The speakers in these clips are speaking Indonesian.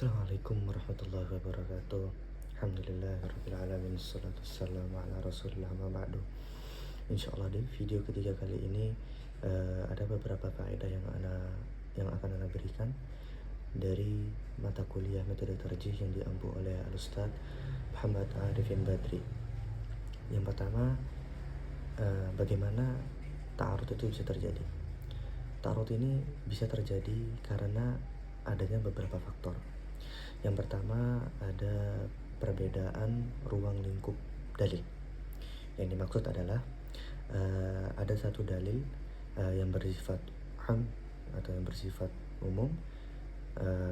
Assalamualaikum warahmatullahi wabarakatuh. Alhamdulillahirabbil alamin, wassalatu wassalamu ala Rasulillah ma ba'du. Insyaallah di video ketiga kali ini ada beberapa faedah yang akan ana berikan dari mata kuliah metode tarjih yang diampu oleh Al-Ustaz Muhammad Arifin Badri. Yang pertama, bagaimana ta'arud itu bisa terjadi. Ta'arud ini bisa terjadi karena adanya beberapa faktor. Yang pertama, ada perbedaan ruang lingkup dalil. Yang dimaksud adalah ada satu dalil yang bersifat am atau yang bersifat umum,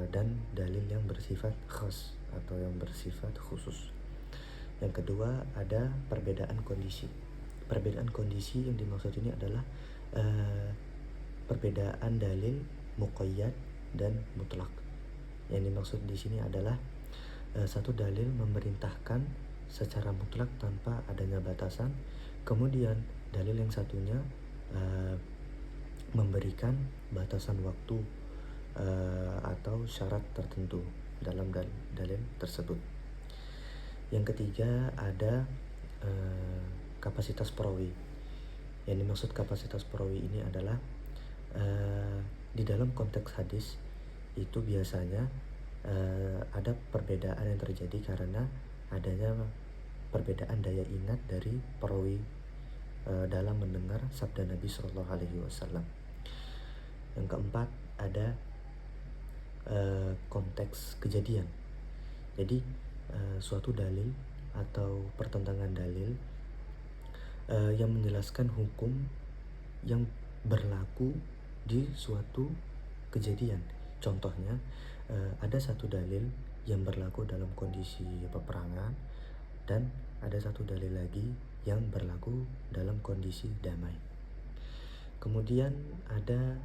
dan dalil yang bersifat khas atau yang bersifat khusus. Yang kedua, ada perbedaan kondisi. Perbedaan kondisi yang dimaksud ini adalah perbedaan dalil muqayyad dan mutlak. Yang dimaksud di sini adalah satu dalil memerintahkan secara mutlak tanpa adanya batasan, kemudian dalil yang satunya memberikan batasan waktu atau syarat tertentu dalam dalil tersebut. Yang ketiga, ada kapasitas perawi. Yang dimaksud kapasitas perawi ini adalah di dalam konteks hadis itu biasanya ada perbedaan yang terjadi karena adanya perbedaan daya ingat dari perawi dalam mendengar sabda Nabi Shallallahu Alaihi Wasallam. Yang keempat, ada konteks kejadian. Jadi suatu dalil atau pertentangan dalil yang menjelaskan hukum yang berlaku di suatu kejadian. Contohnya, ada satu dalil yang berlaku dalam kondisi peperangan dan ada satu dalil lagi yang berlaku dalam kondisi damai. Kemudian ada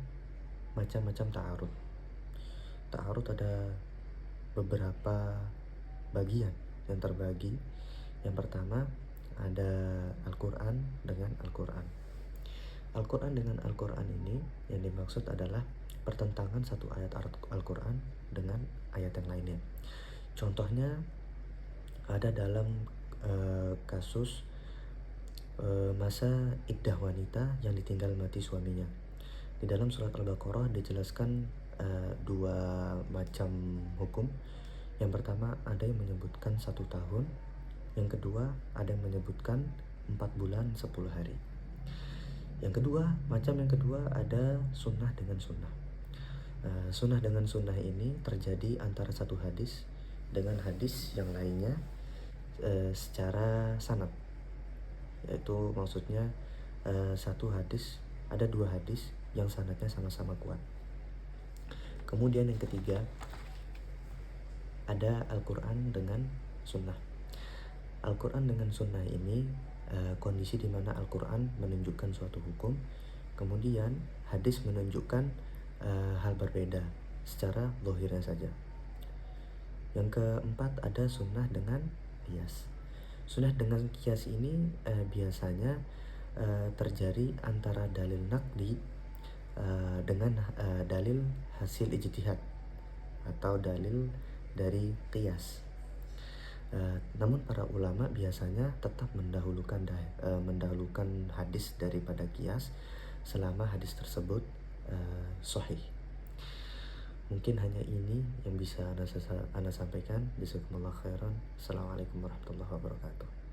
macam-macam ta'arud. Ta'arud ada beberapa bagian yang terbagi. Yang pertama, ada Al-Quran dengan Al-Quran. Al-Quran dengan Al-Quran ini yang dimaksud adalah pertentangan satu ayat Al-Quran dengan ayat yang lainnya. Contohnya ada dalam kasus masa iddah wanita yang ditinggal mati suaminya. Di dalam surat Al-Baqarah dijelaskan dua macam hukum. Yang pertama, ada yang menyebutkan 1 tahun. Yang kedua, ada yang menyebutkan 4 bulan 10 hari. Yang kedua, macam yang kedua ada sunnah dengan sunnah. Sunnah dengan sunnah ini terjadi antara satu hadis dengan hadis yang lainnya secara sanad. Yaitu maksudnya satu hadis, ada 2 hadis yang sanadnya sama-sama kuat. Kemudian yang ketiga, ada Al-Quran dengan sunnah. Al-Quran dengan sunnah ini kondisi di mana Al-Quran menunjukkan suatu hukum, kemudian hadis menunjukkan hal berbeda secara zahirnya saja. Yang keempat, ada sunnah dengan qiyas. Sunnah dengan qiyas ini biasanya terjadi antara dalil naqli dengan dalil hasil ijtihad atau dalil dari qiyas. Namun para ulama biasanya tetap mendahulukan hadis daripada qiyas selama hadis tersebut sahih. Mungkin hanya ini yang bisa ana sampaikan. Jazakumullah khairan. Assalamualaikum warahmatullahi wabarakatuh.